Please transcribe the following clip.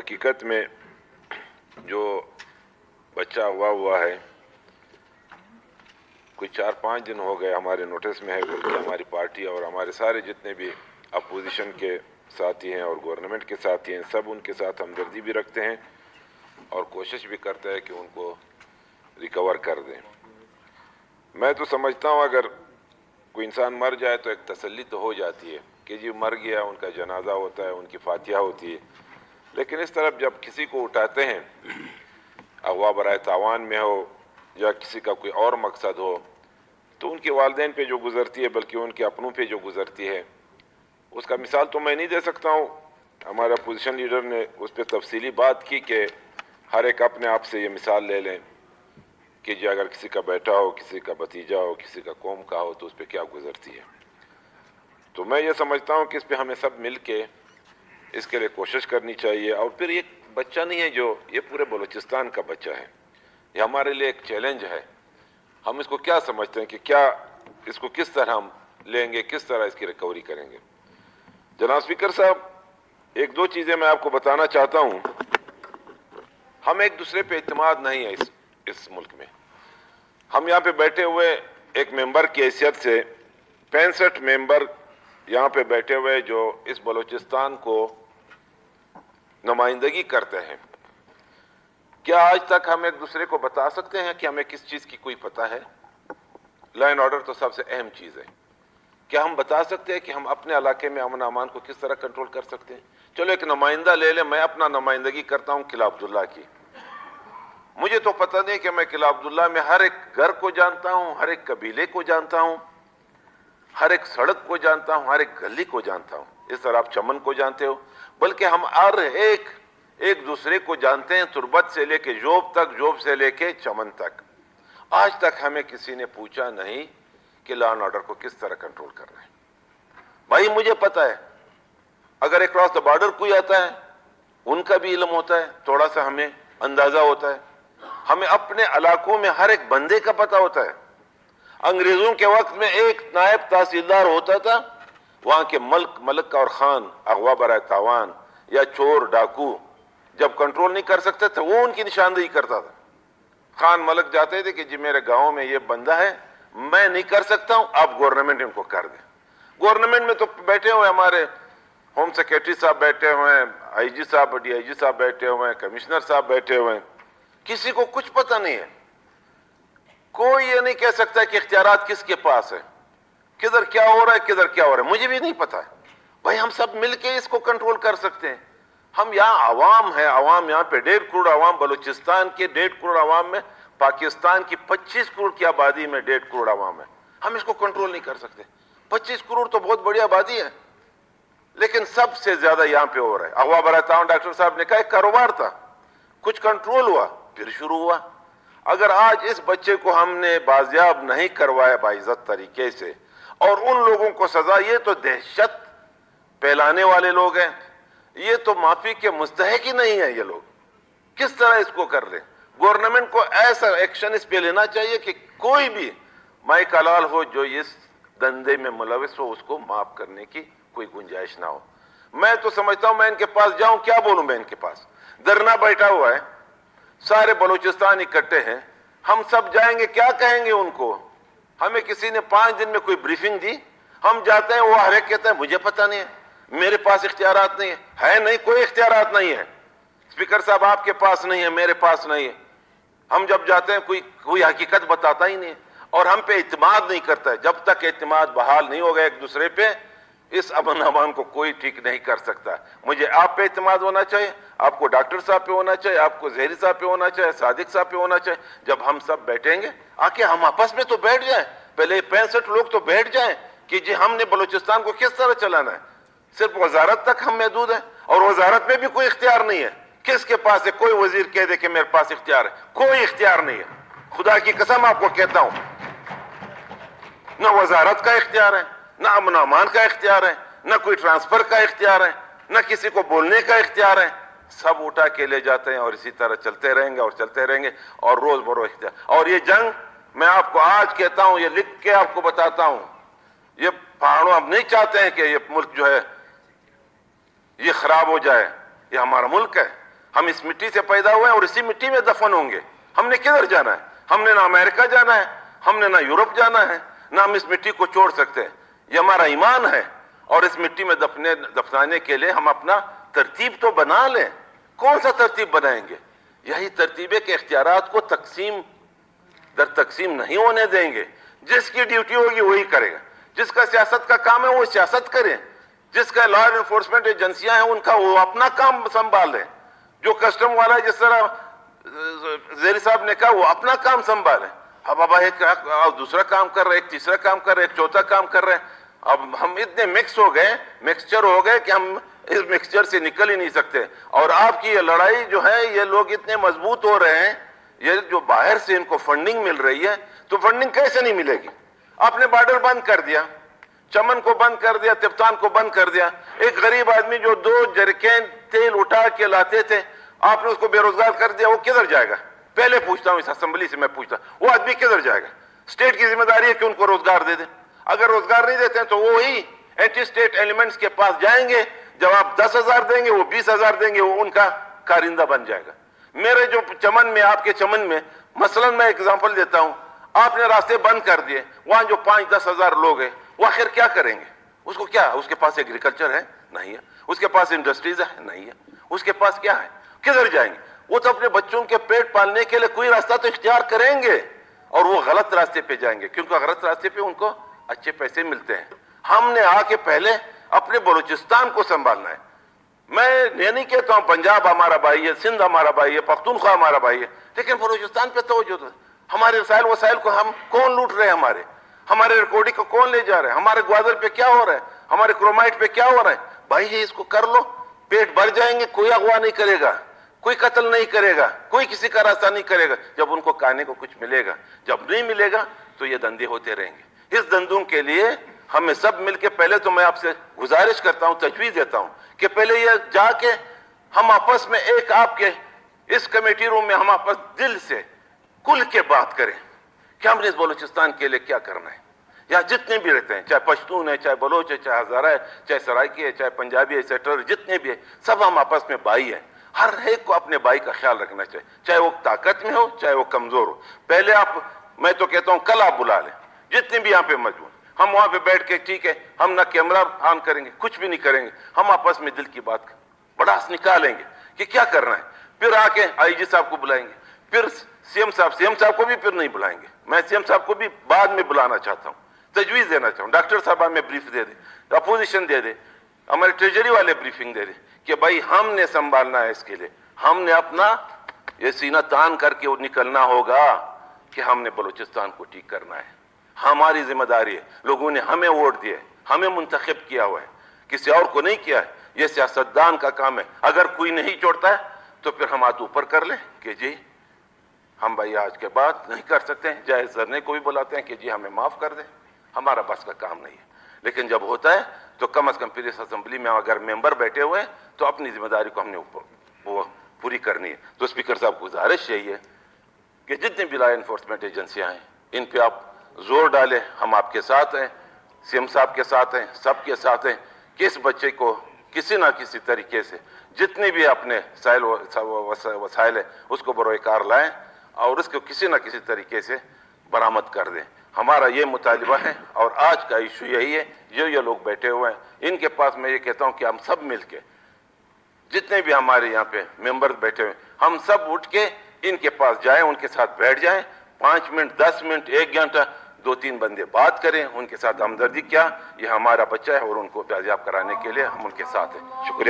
حقیقت میں جو بچہ ہوا ہے کوئی 4-5 دن ہو گئے ہمارے نوٹس میں ہے، بلکہ ہماری پارٹی اور ہمارے سارے جتنے بھی اپوزیشن کے ساتھی ہیں اور گورنمنٹ کے ساتھی ہیں سب ان کے ساتھ ہمدردی بھی رکھتے ہیں اور کوشش بھی کرتے ہیں کہ ان کو ریکور کر دیں۔ میں تو سمجھتا ہوں اگر کوئی انسان مر جائے تو ایک تسلی تو ہو جاتی ہے کہ جی مر گیا، ان کا جنازہ ہوتا ہے، ان کی فاتحہ ہوتی ہے، لیکن اس طرف جب کسی کو اٹھاتے ہیں اغوا برائے تاوان میں ہو یا کسی کا کوئی اور مقصد ہو تو ان کے والدین پہ جو گزرتی ہے بلکہ ان کے اپنوں پہ جو گزرتی ہے اس کا مثال تو میں نہیں دے سکتا ہوں۔ ہمارا اپوزیشن لیڈر نے اس پہ تفصیلی بات کی کہ ہر ایک اپنے آپ سے یہ مثال لے لیں کہ جی اگر کسی کا بیٹا ہو، کسی کا بھتیجا ہو، کسی کا قوم کا ہو تو اس پہ کیا گزرتی ہے۔ تو میں یہ سمجھتا ہوں کہ اس پہ ہمیں سب مل کے اس کے لیے کوشش کرنی چاہیے۔ اور پھر یہ بچہ نہیں ہے جو، یہ پورے بلوچستان کا بچہ ہے، یہ ہمارے لیے ایک چیلنج ہے۔ ہم اس کو کیا سمجھتے ہیں کہ کیا اس کو کس طرح ہم لیں گے، کس طرح اس کی ریکوری کریں گے۔ جناب اسپیکر صاحب، ایک دو چیزیں میں آپ کو بتانا چاہتا ہوں۔ ہم ایک دوسرے پہ اعتماد نہیں ہے اس ملک میں۔ ہم یہاں پہ بیٹھے ہوئے ایک ممبر کی حیثیت سے 65 ممبر یہاں پہ بیٹھے ہوئے جو اس بلوچستان کو نمائندگی کرتے ہیں، کیا آج تک ہم ایک دوسرے کو بتا سکتے ہیں کہ ہمیں کس چیز کی کوئی پتہ ہے؟ لا اینڈ آرڈر تو سب سے اہم چیز ہے۔ کیا ہم بتا سکتے ہیں کہ ہم اپنے علاقے میں امن امان کو کس طرح کنٹرول کر سکتے ہیں؟ چلو ایک نمائندہ لے لیں، میں اپنا نمائندگی کرتا ہوں قلعہ عبداللہ کی۔ مجھے تو پتہ نہیں کہ میں قلعہ عبداللہ میں ہر ایک گھر کو جانتا ہوں، ہر ایک قبیلے کو جانتا ہوں، ہر ایک سڑک کو جانتا ہوں، ہر ایک گلی کو جانتا ہوں۔ اس طرح آپ چمن کو جانتے ہو، بلکہ ہم ہر ایک دوسرے کو جانتے ہیں، تربت سے لے کے جوب تک، جوب سے لے کے چمن تک۔ آج تک ہمیں کسی نے پوچھا نہیں کہ لا اینڈ آرڈر کو کس طرح کنٹرول کرنا ہے۔ بھائی مجھے پتا ہے اگر اکراس دا بارڈر کوئی آتا ہے ان کا بھی علم ہوتا ہے، تھوڑا سا ہمیں اندازہ ہوتا ہے، ہمیں اپنے علاقوں میں ہر ایک بندے کا پتہ ہوتا ہے۔ انگریزوں کے وقت میں ایک نائب تحصیلدار ہوتا تھا، وہاں کے ملک اور خان اغوا برائے تاوان یا چور ڈاکو جب کنٹرول نہیں کر سکتے تھے وہ ان کی نشاندہی کرتا تھا۔ خان ملک جاتے تھے کہ جی میرے گاؤں میں یہ بندہ ہے، میں نہیں کر سکتا ہوں، آپ گورنمنٹ ان کو کر دیں۔ گورنمنٹ میں تو بیٹھے ہوئے ہمارے ہوم سیکریٹری صاحب بیٹھے ہوئے ہیں، آئی جی صاحب، ڈی آئی جی صاحب بیٹھے ہوئے ہیں، کمشنر صاحب بیٹھے ہوئے ہیں، کسی کو کچھ پتہ نہیں ہے۔ کوئی یہ نہیں کہہ سکتا کہ اختیارات کس کے پاس ہے، کدھر کیا ہو رہا ہے، کدھر کیا ہو رہا ہے، مجھے بھی نہیں پتا ہے۔ بھائی ہم سب مل کے اس کو کنٹرول کر سکتے ہیں۔ ہم یہاں عوام ہے، عوام یہاں پہ 1.5 کروڑ عوام، بلوچستان کے 1.5 کروڑ عوام میں، پاکستان کی 25 کروڑ کی آبادی میں 1.5 کروڑ عوام ہے۔ ہم اس کو کنٹرول نہیں کر سکتے۔ 25 کروڑ تو بہت بڑی آبادی ہے، لیکن سب سے زیادہ یہاں پہ ہو رہا ہے۔ اغوا برائے تاوان ڈاکٹر صاحب نے کہا ایک کاروبار تھا، کچھ کنٹرول ہوا پھر شروع ہوا۔ اگر آج اس بچے کو ہم نے بازیاب نہیں کروایا باعزت طریقے سے اور ان لوگوں کو سزا، یہ تو دہشت پھیلانے والے لوگ ہیں، یہ تو معافی کے مستحق ہی نہیں ہیں۔ یہ لوگ کس طرح اس کو کر لیں؟ گورنمنٹ کو ایسا ایکشن اس پہ لینا چاہیے کہ کوئی بھی مائک حلال ہو جو اس دندے میں ملوث ہو اس کو معاف کرنے کی کوئی گنجائش نہ ہو۔ میں تو سمجھتا ہوں میں ان کے پاس جاؤں، کیا بولوں میں ان کے پاس؟ دھرنا بیٹھا ہوا ہے، سارے بلوچستان اکٹھے ہیں، ہم سب جائیں گے کیا کہیں گے ان کو؟ ہمیں کسی نے 5 دن میں کوئی بریفنگ دی، ہم جاتے ہیں، وہ ہر ایک کہتا ہے مجھے پتہ نہیں ہے، میرے پاس اختیارات نہیں ہے نہیں، کوئی اختیارات نہیں ہے۔ اسپیکر صاحب آپ کے پاس نہیں ہے، میرے پاس نہیں ہے۔ ہم جب جاتے ہیں کوئی حقیقت بتاتا ہی نہیں ہے اور ہم پہ اعتماد نہیں کرتا ہے۔ جب تک اعتماد بحال نہیں ہوگا ایک دوسرے پہ، اس امن امان کو کوئی ٹھیک نہیں کر سکتا۔ مجھے آپ پہ اعتماد ہونا چاہیے، آپ کو ڈاکٹر صاحب پہ ہونا چاہیے، آپ کو زہری صاحب پہ ہونا چاہیے، صادق صاحب پہ ہونا چاہیے۔ جب ہم سب بیٹھیں گے، آکے ہم آپس میں تو بیٹھ جائیں، پہلے 65 لوگ تو بیٹھ جائیں کہ جی ہم نے بلوچستان کو کس طرح چلانا ہے۔ صرف وزارت تک ہم محدود ہیں اور وزارت میں بھی کوئی اختیار نہیں ہے۔ کس کے پاس ہے؟ کوئی وزیر کہہ دے کہ میرے پاس اختیار ہے، کوئی اختیار نہیں ہے۔ خدا کی قسم آپ کو کہتا ہوں، نہ وزارت کا اختیار ہے، نہ امن و امان کا اختیار ہے، نہ کوئی ٹرانسفر کا اختیار ہے، نہ کسی کو بولنے کا اختیار ہے۔ سب اٹھا کے لے جاتے ہیں اور اسی طرح چلتے رہیں گے اور چلتے رہیں گے اور روز بروز اختیار۔ اور یہ جنگ میں آپ کو آج کہتا ہوں، یہ لکھ کے آپ کو بتاتا ہوں، یہ پہاڑوں ہم نہیں چاہتے ہیں کہ یہ ملک جو ہے یہ خراب ہو جائے، یہ ہمارا ملک ہے۔ ہم اس مٹی سے پیدا ہوئے ہیں اور اسی مٹی میں دفن ہوں گے. ہم نے کدھر جانا ہے؟ ہم نے نہ امریکہ جانا ہے, ہم نے نہ یورپ جانا ہے, نہ ہم اس مٹی کو چھوڑ سکتے ہیں. یہ ہمارا ایمان ہے, اور اس مٹی میں دفنانے کے لیے ہم اپنا ترتیب تو بنا لیں. کون سا ترتیب بنائیں گے؟ یہی ترتیب ہے کہ اختیارات کو تقسیم در تقسیم نہیں ہونے دیں گے. جس کی ڈیوٹی ہوگی وہی کرے گا. جس کا سیاست کا کام ہے وہ سیاست کریں. جس کا لا انفورسمنٹ ایجنسیاں ہیں ان کا وہ اپنا کام سنبھالیں. جو کسٹم والا جس طرح زیر صاحب نے کہا وہ اپنا کام سنبھالیں. اب ایک دوسرا کام کر رہے, ایک تیسرا کام کر رہے, ایک چوتھا کام کر رہے. اب ہم اتنے مکسچر ہو گئے کہ ہم اس مکسچر سے نکل ہی نہیں سکتے. اور آپ کی یہ لڑائی جو ہے, یہ لوگ اتنے مضبوط ہو رہے ہیں, یہ جو باہر سے ان کو فنڈنگ مل رہی ہے, تو فنڈنگ کیسے نہیں ملے گی؟ آپ نے بارڈر بند کر دیا, چمن کو بند کر دیا, تفتان کو بند کر دیا. ایک غریب آدمی جو 2 جرکین تیل اٹھا کے لاتے تھے, آپ نے اس کو بے روزگار کر دیا. وہ کدھر جائے گا؟ پہلے پوچھتا ہوں, اس اسمبلی سے میں پوچھتا ہوں, وہ آدمی کدھر جائے گا؟ اسٹیٹ کی ذمہ داری ہے کہ ان کو روزگار دے دیں. اگر روزگار نہیں دیتے ہیں تو وہی اینٹی اسٹیٹ ایلیمنٹس کے پاس جائیں گے. جب آپ 10,000 دیں گے, وہ 20,000 دیں گے, وہ ان کا کارندہ بن جائے گا. میرے جو چمن میں, آپ کے چمن میں, مثلا میں ایگزامپل دیتا ہوں, آپ نے راستے بند کر دیے, وہاں جو 5-10 ہزار لوگ ہیں وہ آخر کیا کریں گے؟ اس کو کیا, اس کے پاس ایگریکلچر ہے؟ نہیں ہے. اس کے پاس انڈسٹریز ہے؟ نہیں ہے. اس کے پاس کیا ہے؟ کدھر جائیں گے؟ وہ تو اپنے بچوں کے پیٹ پالنے کے لیے کوئی راستہ تو اختیار کریں گے, اور وہ غلط راستے پہ جائیں گے, کیونکہ غلط راستے پہ ان کو اچھے پیسے ملتے ہیں. ہم نے آ کے پہلے اپنے بلوچستان کو سنبھالنا ہے. میں یہ نہیں کہتا ہوں پنجاب ہمارا بھائی ہے, سندھ ہمارا بھائی ہے, پختونخوا ہمارا بھائی ہے, لیکن بلوچستان پہ توجہ دو. ہمارے وسائل کو ہم کون لوٹ رہے ہیں؟ ہمارے ریکارڈنگ کو کون لے جا رہے ہیں؟ ہمارے گوادر پہ کیا ہو رہا ہے؟ ہمارے کرومائٹ پہ کیا ہو رہا ہے؟ بھائی یہ اس کو کر لو, پیٹ بھر جائیں گے. کوئی اغوا نہیں کرے گا, کوئی قتل نہیں کرے گا, کوئی کسی کا راستہ نہیں کرے گا. جب ان کو کھانے کو کچھ ملے گا, جب نہیں ملے گا تو یہ دندے ہوتے رہیں گے. اس دندوں کے لیے ہمیں سب مل کے, پہلے تو میں آپ سے گزارش کرتا ہوں, تجویز دیتا ہوں کہ پہلے یہ جا کے ہم آپس میں ایک آپ کے اس کمیٹی روم میں ہم آپس دل سے کل کے بات کریں کہ ہم نے اس بلوچستان کے لیے کیا کرنا ہے. یا جتنے بھی رہتے ہیں, چاہے پشتون ہے, چاہے بلوچ ہے, چاہے ہزارہ ہے, چاہے سرائکی ہے, چاہے پنجابی ہے, سیٹر, جتنے بھی ہیں, سب ہم آپس میں بھائی ہیں. ہر ایک کو اپنے بھائی کا خیال رکھنا چاہیے, چاہے وہ طاقت میں ہو, چاہے وہ کمزور ہو. پہلے آپ, میں تو کہتا ہوں کل آپ بلا لیں جتنے بھی یہاں پہ موجود, ہم وہاں پہ بیٹھ کے, ٹھیک ہے, ہم نہ کیمرہ آن کریں گے, کچھ بھی نہیں کریں گے, ہم آپس میں دل کی بات بڑاس نکالیں گے کہ کیا کرنا ہے. پھر آ کے آئی جی صاحب کو بلائیں گے, پھر سی ایم صاحب کو بھی پھر نہیں بلائیں گے. میں سی ایم صاحب کو بھی بعد میں بلانا چاہتا ہوں, تجویز دینا چاہوں. ڈاکٹر صاحب ہمیں بریف دے دیں, اپوزیشن دے دے, ہمارے ٹریجری والے بریفنگ دے دیں کہ بھائی ہم نے سنبھالنا ہے. اس کے لیے ہم نے اپنا یہ سینہ تان کر کے نکلنا ہوگا کہ ہم نے بلوچستان کو ٹھیک کرنا ہے. ہماری ذمہ داری ہے. لوگوں نے ہمیں ووٹ دیے, ہمیں منتخب کیا ہوا ہے, کسی اور کو نہیں کیا ہے. یہ سیاستدان کا کام ہے. اگر کوئی نہیں چھوڑتا ہے تو پھر ہم ہاتھ اوپر کر لیں کہ جی ہم بھائی آج کے بعد نہیں کر سکتے ہیں. جائز دھرنے کو بھی بلاتے ہیں کہ جی ہمیں معاف کر دیں, ہمارا بس کا کام نہیں ہے. لیکن جب ہوتا ہے تو کم از کم پھر اس اسمبلی میں اگر ممبر بیٹھے ہوئے ہیں تو اپنی ذمہ داری کو ہم نے وہ پوری کرنی ہے. تو اسپیکر صاحب کو گزارش یہی ہے کہ جتنے بھی لا انفورسمنٹ ایجنسیاں ہیں ان پہ آپ زور ڈالیں. ہم آپ کے ساتھ ہیں, سی ایم صاحب کے ساتھ ہیں, سب کے ساتھ ہیں کہ اس بچے کو کسی نہ کسی طریقے سے جتنے بھی اپنے وسائل ہیں اس کو بروئے کار لائیں اور اس کو کسی نہ کسی طریقے سے برآمد کر دیں. ہمارا یہ مطالبہ ہے اور آج کا ایشو یہی ہے. جو یہ لوگ بیٹھے ہوئے ہیں ان کے پاس میں یہ کہتا ہوں کہ ہم سب مل کے, جتنے بھی ہمارے یہاں پہ ممبر بیٹھے ہوئے, ہم سب اٹھ کے ان کے پاس جائیں, ان کے ساتھ بیٹھ جائیں, 5 منٹ, 10 منٹ, 1 گھنٹہ, 2-3 بندے بات کریں, ان کے ساتھ ہمدردی کیا. یہ ہمارا بچہ ہے اور ان کو پیازیاب کرانے کے لیے ہم ان کے ساتھ ہیں. شکریہ.